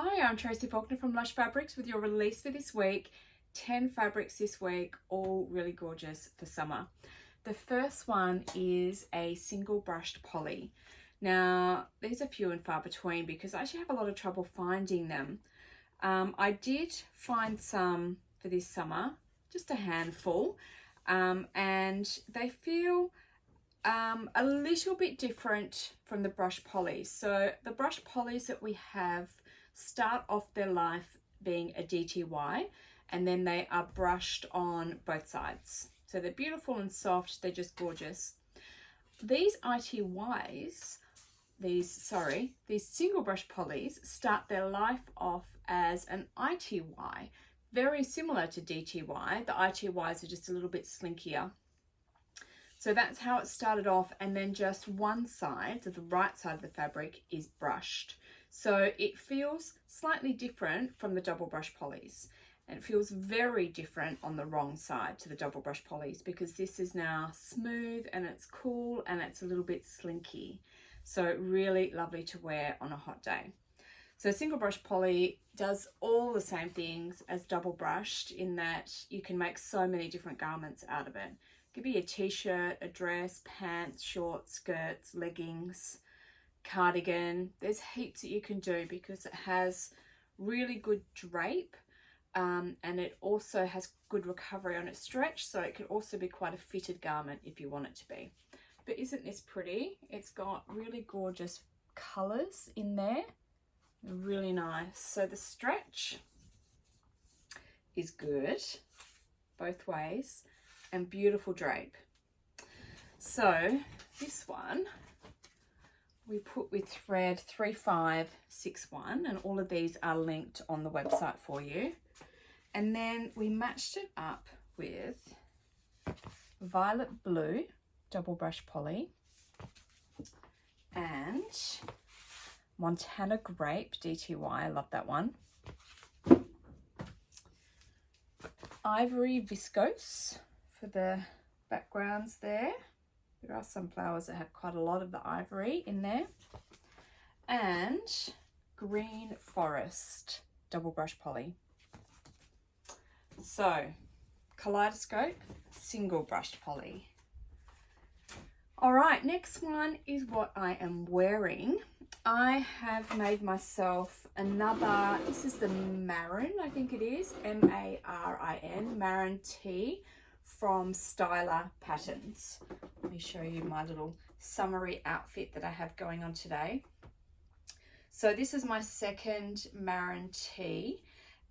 Hi, I'm Tracy Faulkner from Lush Fabrics with your release for this week. 10 fabrics this week, all really gorgeous for summer. The first one is a single brushed poly. Now, these are few and far between because I actually have a lot of trouble finding them. I did find some for this summer, just a handful, and they feel a little bit different from the brush polys. So the brush polys that we have start off their life being a DTY, and then they are brushed on both sides. So they're beautiful and soft, they're just gorgeous. These ITYs, these single brush polys start their life off as an ITY, very similar to DTY. The ITYs are just a little bit slinkier. So that's how it started off, and then just one side, so the right side of the fabric, is brushed. So it feels slightly different from the double brush polys, and it feels very different on the wrong side to the double brush polys because this is now smooth and it's cool and it's a little bit slinky. So really lovely to wear on a hot day. So single brush poly does all the same things as double brushed in that you can make so many different garments out of it. It could be a t-shirt, a dress, pants, shorts, skirts, leggings, cardigan. There's heaps that you can do because it has really good drape, and it also has good recovery on its stretch, so it could also be quite a fitted garment if you want it to be. But isn't this pretty? It's got really gorgeous colors in there, really nice. So the stretch is good both ways, and beautiful drape. So this one we put with thread 3561, and all of these are linked on the website for you. And then we matched it up with violet blue double brush poly and Montana grape DTY. I love that one. Ivory viscose for the backgrounds there. There are some flowers that have quite a lot of the ivory in there. And green forest double brush poly. So kaleidoscope single brushed poly. All right, next one is what I am wearing. I have made myself another, this is the Marin, I think it is, M-A-R-I-N, Marin tee from Styler Patterns. Let me show you my little summery outfit that I have going on today. So this is my second Marin tee,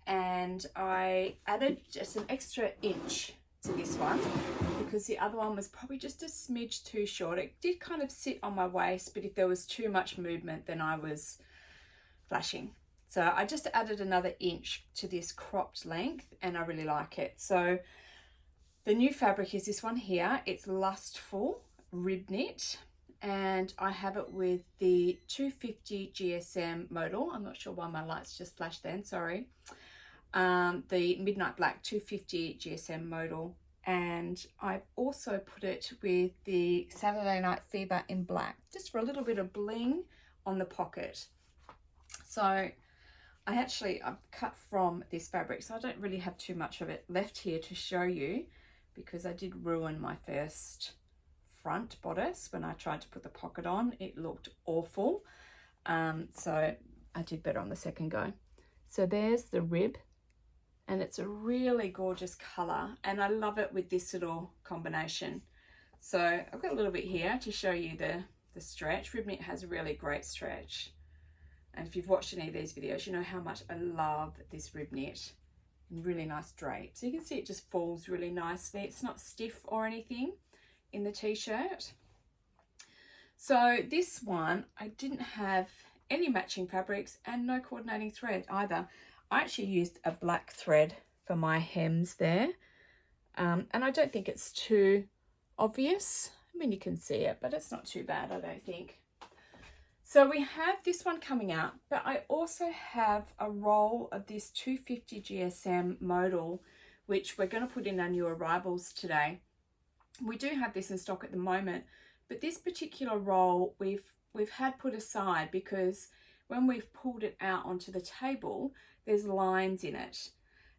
and I added just an extra inch to this one because the other one was probably just a smidge too short. It did kind of sit on my waist, but if there was too much movement, then I was flashing. So I just added another inch to this cropped length, and I really like it. So the new fabric is this one here. It's Lustful rib knit, and I have it with the 250 GSM modal. I'm not sure why my lights just flashed then, sorry. The Midnight Black 250 GSM modal, and I've also put it with the Saturday Night Fever in black, just for a little bit of bling on the pocket. So I've cut from this fabric, so I don't really have too much of it left here to show you because I did ruin my first front bodice when I tried to put the pocket on. It looked awful, so I did better on the second go. So there's the rib, and it's a really gorgeous color, and I love it with this little combination. So I've got a little bit here to show you the stretch. Rib knit has a really great stretch, and if you've watched any of these videos, you know how much I love this rib knit. Really nice drape. So you can see it just falls really nicely. It's not stiff or anything in the t-shirt. So this one, I didn't have any matching fabrics and no coordinating thread either. I actually used a black thread for my hems there, and I don't think it's too obvious. I mean, you can see it, but it's not too bad, I don't think. So we have this one coming out, but I also have a roll of this 250 GSM modal, which we're going to put in our new arrivals today. We do have this in stock at the moment, but this particular roll we've had put aside because when we've pulled it out onto the table, there's lines in it.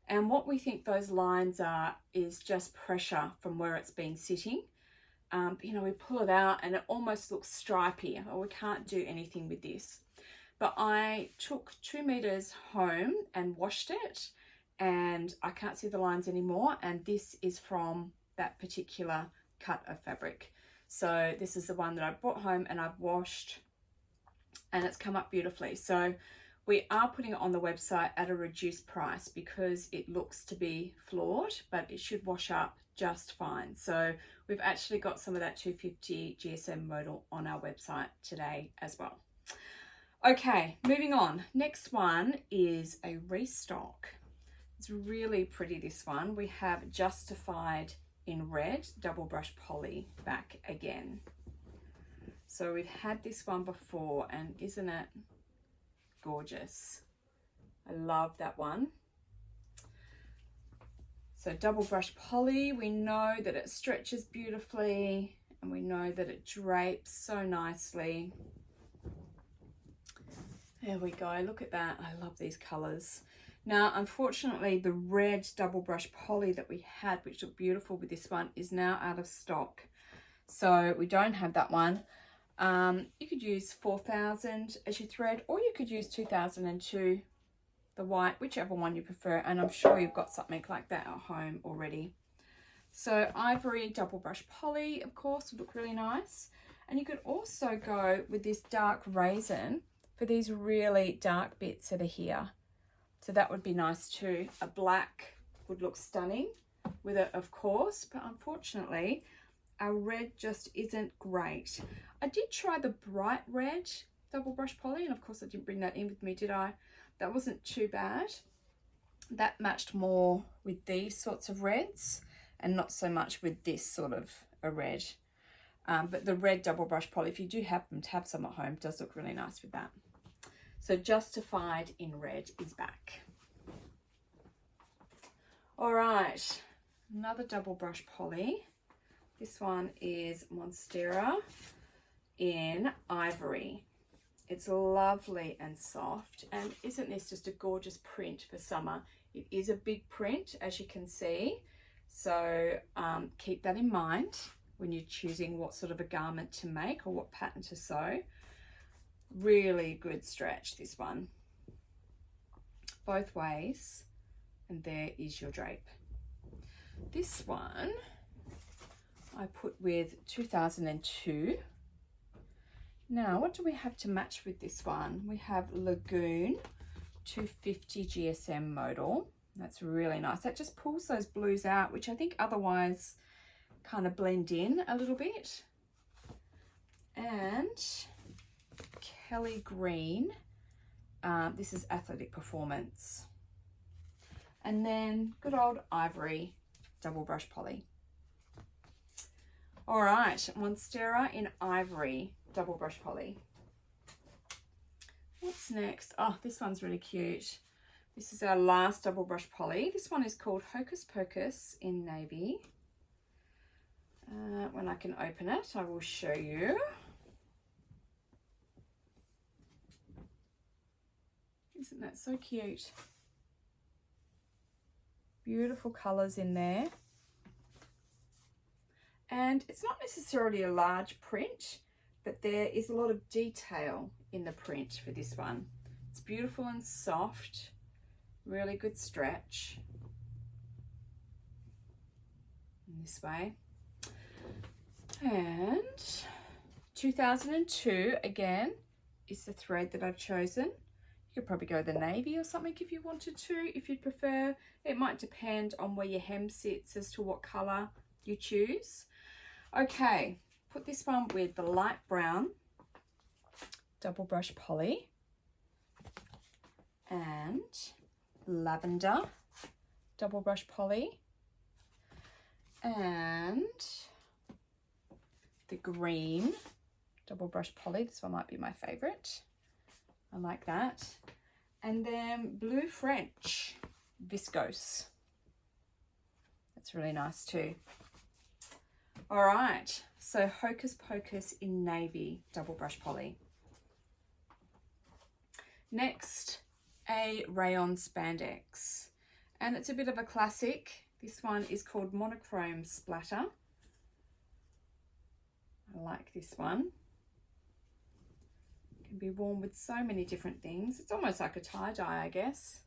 And what we think those lines are is just pressure from where it's been sitting. You know, we pull it out and it almost looks stripy. Oh, we can't do anything with this. But I took 2 meters home and washed it, and I can't see the lines anymore. And this is from that particular cut of fabric. So this is the one that I brought home and I've washed, and it's come up beautifully. So we are putting it on the website at a reduced price because it looks to be flawed, but it should wash up just fine. So we've actually got some of that 250 GSM modal on our website today as well. Okay, moving on. Next one is a restock. It's really pretty, this one. We have Justified in red double brush poly back again. So we've had this one before, and isn't it gorgeous? I love that one. So double brush poly, we know that it stretches beautifully, and we know that it drapes so nicely. There we go, look at that. I love these colors. Now, unfortunately, the red double brush poly that we had, which looked beautiful with this one, is now out of stock. So we don't have that one. You could use 4000 as your thread, or you could use 2002, the white, whichever one you prefer. And I'm sure you've got something like that at home already. So ivory double brush poly, of course, would look really nice. And you could also go with this dark raisin for these really dark bits that are here. So that would be nice too. A black would look stunning with it, of course, but unfortunately our red just isn't great. I did try the bright red double brush poly, and of course I didn't bring that in with me, did I? That wasn't too bad. That matched more with these sorts of reds and not so much with this sort of a red. But the red double brush poly, if you do happen to have some at home, does look really nice with that. So Justified in red is back. All right, another double brush poly. This one is Monstera in ivory. It's lovely and soft, and isn't this just a gorgeous print for summer? It is a big print, as you can see, so keep that in mind when you're choosing what sort of a garment to make or what pattern to sew. Really good stretch, this one, both ways, and there is your drape. This one I put with 2002. Now, what do we have to match with this one? We have Lagoon 250 GSM modal. That's really nice. That just pulls those blues out, which I think otherwise kind of blend in a little bit. And Kelly Green, this is Athletic Performance. And then good old ivory double brush poly. All right, Monstera in ivory double brush poly. What's next? Oh, this one's really cute. This is our last double brush poly. This one is called Hocus Pocus in navy. When I can open it, I will show you. Isn't that so cute? Beautiful colors in there. And it's not necessarily a large print, but there is a lot of detail in the print for this one. It's beautiful and soft, really good stretch. In this way. And 2002 again is the thread that I've chosen. You could probably go the navy or something if you wanted to, if you'd prefer. It might depend on where your hem sits as to what colour you choose. Okay, put this one with the light brown double brush poly and lavender double brush poly and the green double brush poly. This one might be my favourite. I like that. And then blue French viscose. That's really nice too. All right, so Hocus Pocus in navy double brush poly. Next, a Rayon spandex, and it's a bit of a classic. This one is called Monochrome Splatter. I like this one. It can be worn with so many different things. It's almost like a tie-dye, I guess.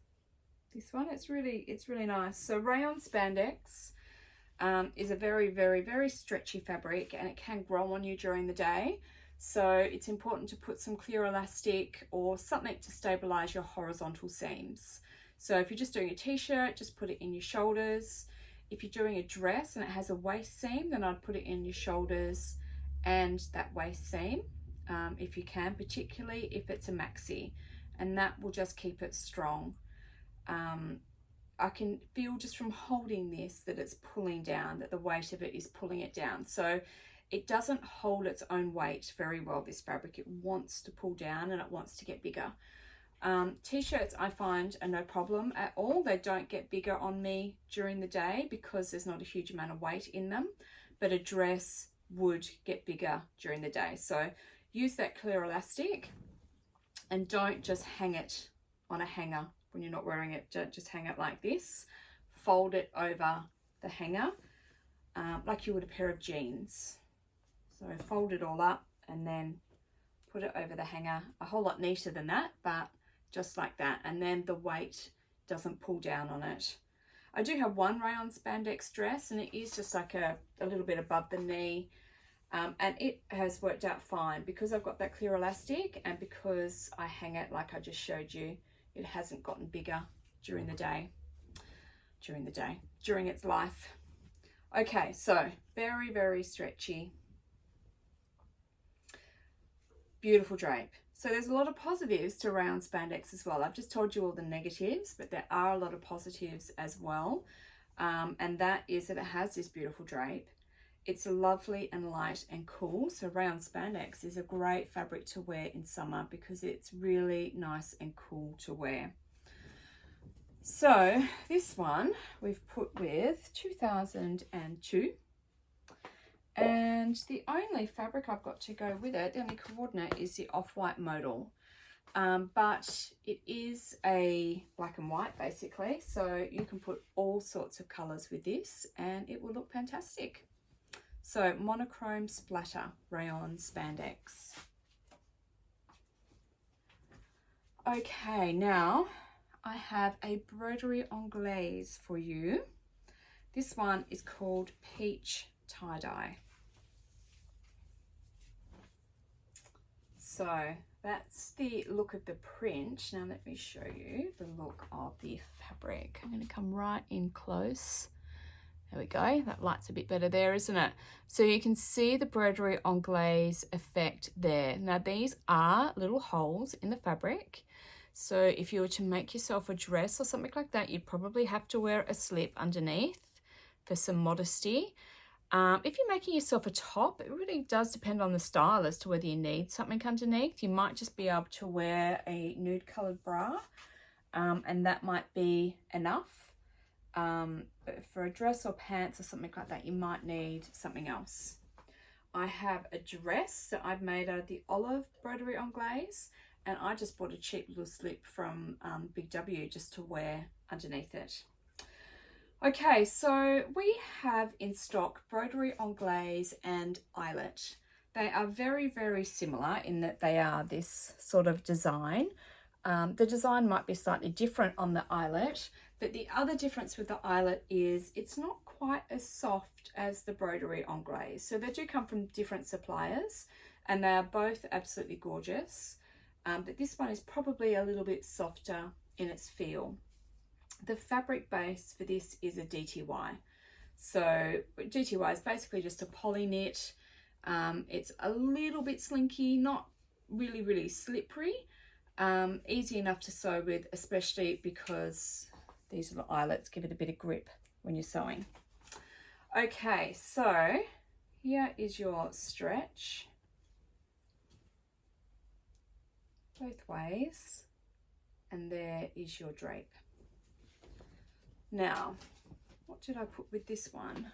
This one, it's really nice. So Rayon spandex is a very, very, very stretchy fabric, and it can grow on you during the day. So it's important to put some clear elastic or something to stabilize your horizontal seams. So if you're just doing a t-shirt, just put it in your shoulders. If you're doing a dress and it has a waist seam, then I'd put it in your shoulders and that waist seam, if you can, particularly if it's a maxi, and that will just keep it strong. I can feel just from holding this that it's pulling down, that the weight of it is pulling it down. So it doesn't hold its own weight very well, this fabric. It wants to pull down and it wants to get bigger. T-shirts I find are no problem at all. They don't get bigger on me during the day because there's not a huge amount of weight in them, but a dress would get bigger during the day. So use that clear elastic and don't just hang it on a hanger when you're not wearing it. Don't just hang it like this. Fold it over the hanger like you would a pair of jeans. So fold it all up and then put it over the hanger. A whole lot neater than that, but just like that. And then the weight doesn't pull down on it. I do have one Rayon spandex dress, and it is just like a little bit above the knee. And it has worked out fine because I've got that clear elastic, and because I hang it like I just showed you, it hasn't gotten bigger during its life. Okay, so very, very stretchy. Beautiful drape. So there's a lot of positives to Rayon spandex as well. I've just told you all the negatives, but there are a lot of positives as well. And that is that it has this beautiful drape. It's lovely and light and cool. So Rayon spandex is a great fabric to wear in summer because it's really nice and cool to wear. So this one we've put with 2002. And the only fabric I've got to go with it, the only coordinate, is the off-white modal. But it is a black and white basically. So you can put all sorts of colours with this and it will look fantastic. So Monochrome Splatter Rayon spandex. Okay, now I have a Broderie anglaise for you. This one is called Peach Tie-dye. So that's the look of the print. Now let me show you the look of the fabric. I'm going to come right in close. There we go. That light's a bit better there, isn't it? So you can see the Broderie anglaise effect there. Now these are little holes in the fabric. So if you were to make yourself a dress or something like that, you'd probably have to wear a slip underneath for some modesty. If you're making yourself a top, it really does depend on the style as to whether you need something underneath. You might just be able to wear a nude coloured bra, and that might be enough. But for a dress or pants or something like that, you might need something else. I have a dress that I've made out of the olive Broderie anglaise, and I just bought a cheap little slip from Big W just to wear underneath it. Okay, so we have in stock Broderie anglaise and eyelet. They are very, very similar in that they are this sort of design. The design might be slightly different on the eyelet, but the other difference with the eyelet is it's not quite as soft as the Broderie anglaise. So they do come from different suppliers and they are both absolutely gorgeous. But this one is probably a little bit softer in its feel. The fabric base for this is a DTY. So DTY is basically just a poly knit. It's a little bit slinky, not really, really slippery. Easy enough to sew with, especially because these little eyelets give it a bit of grip when you're sewing. Okay, so here is your stretch. Both ways. And there is your drape. Now, what did I put with this one?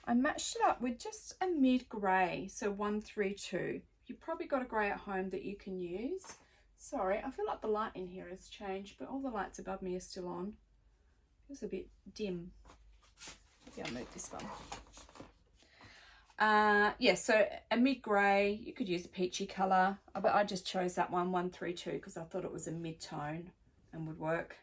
I matched it up with just a mid grey, so 132. You've probably got a grey at home that you can use. Sorry, I feel like the light in here has changed, but all the lights above me are still on. Feels a bit dim. Maybe I'll move this one. Yeah, so a mid-grey, you could use a peachy colour, but I just chose that one, 132, because I thought it was a mid-tone and would work.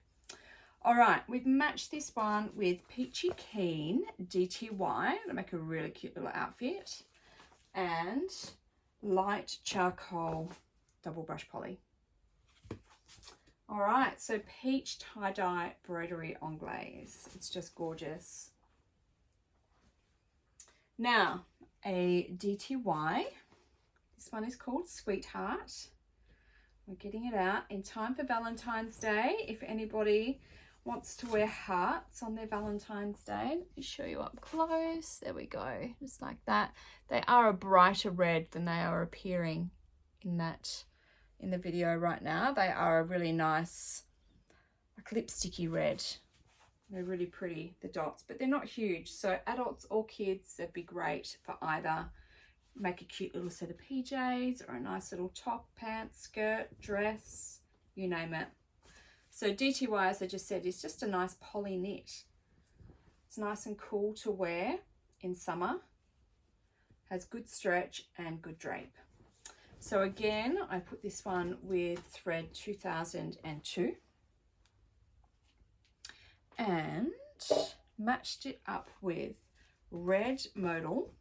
All right, we've matched this one with Peachy Keen DTY to make a really cute little outfit, and light charcoal double brush poly. All right, so peach tie-dye Broderie anglaise. It's just gorgeous. Now, a DTY. This one is called Sweetheart. We're getting it out in time for Valentine's Day. If anybody wants to wear hearts on their Valentine's Day, let me show you up close. There we go, just like that. They are a brighter red than they are appearing in the video right now. They are a really nice, like lipsticky red. They're really pretty, the dots, but they're not huge. So adults or kids, they'd be great for either. Make a cute little set of PJs or a nice little top, pants, skirt, dress, you name it. So DTY, as I just said, is just a nice poly knit. It's nice and cool to wear in summer. Has good stretch and good drape. So again, I put this one with thread 2002 and matched it up with red modal.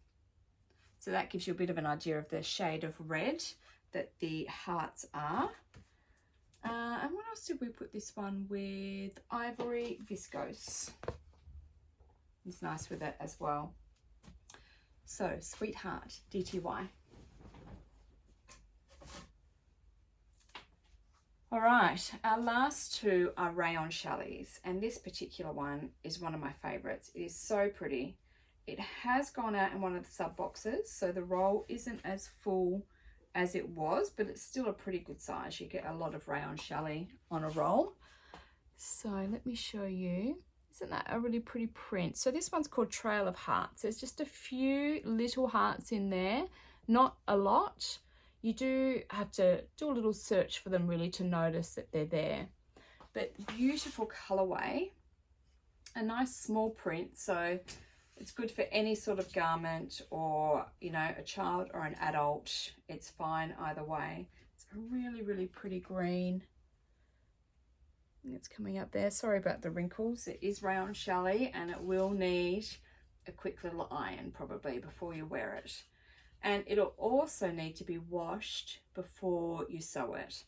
So that gives you a bit of an idea of the shade of red that the hearts are. And what else did we put this one with? Ivory viscose. It's nice with it as well. So Sweetheart DTY. All right, our last two are Rayon chalets, and this particular one is one of my favorites. It is so pretty. It has gone out in one of the sub boxes, so the roll isn't as full as it was, but it's still a pretty good size. You get a lot of Rayon chalet on a roll. So let me show you. Isn't that a really pretty print? So this one's called Trail of Hearts. There's just a few little hearts in there, not a lot. You do have to do a little search for them really to notice that they're there. But beautiful colorway, a nice small print, so it's good for any sort of garment or, you know, a child or an adult. It's fine either way. It's a really, really pretty green. It's coming up there. Sorry about the wrinkles. It is Rayon chalet and it will need a quick little iron probably before you wear it. And it'll also need to be washed before you sew it.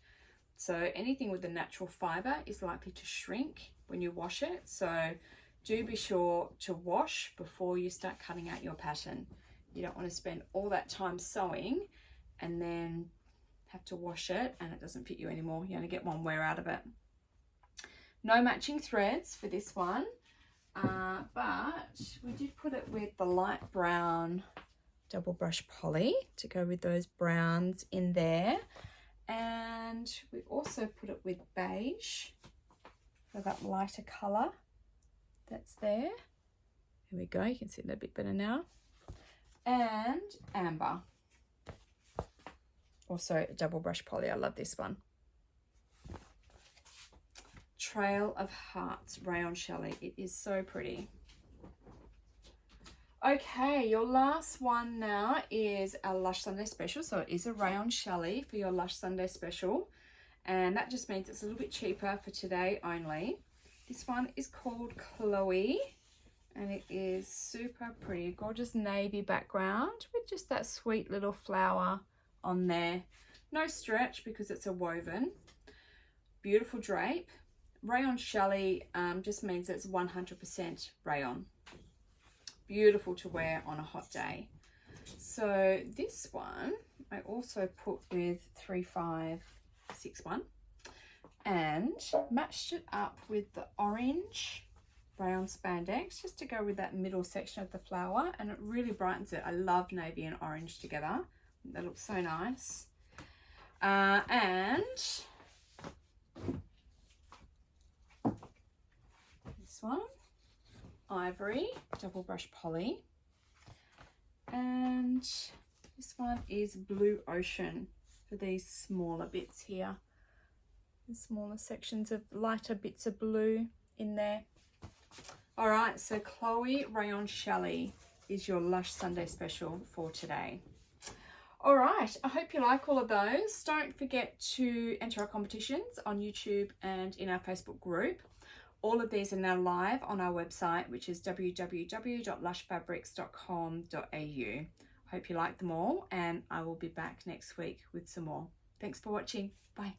So anything with the natural fibre is likely to shrink when you wash it. So do be sure to wash before you start cutting out your pattern. You don't want to spend all that time sewing and then have to wash it and it doesn't fit you anymore. You only get one wear out of it. No matching threads for this one, but we did put it with the light brown double brush poly to go with those browns in there, and we also put it with beige for that lighter color that's there. There we go, you can see that a bit better now. And amber, also a double brush poly. I love this one. Trail of Hearts Rayon chalet. It is so pretty. Okay, your last one now is a Lush Sunday special. So it is a Rayon chalet for your Lush Sunday special. And that just means it's a little bit cheaper for today only. This one is called Chloe. And it is super pretty. Gorgeous navy background with just that sweet little flower on there. No stretch because it's a woven. Beautiful drape. Rayon chalet just means it's 100% rayon. Beautiful to wear on a hot day. So this one I also put with 3561 and matched it up with the orange rayon spandex just to go with that middle section of the flower, and it really brightens it. I love navy and orange together. That looks so nice. And this one, ivory double brush poly, and this one is blue ocean for these smaller bits here. the smaller sections of lighter bits of blue in there. All right, so Chloe Rayon Chalet is your Lush Sunday special for today. All right, I hope you like all of those. Don't forget to enter our competitions on YouTube and in our Facebook group. All of these are now live on our website, which is www.lushfabrics.com.au. Hope you like them all, and I will be back next week with some more. Thanks for watching. Bye.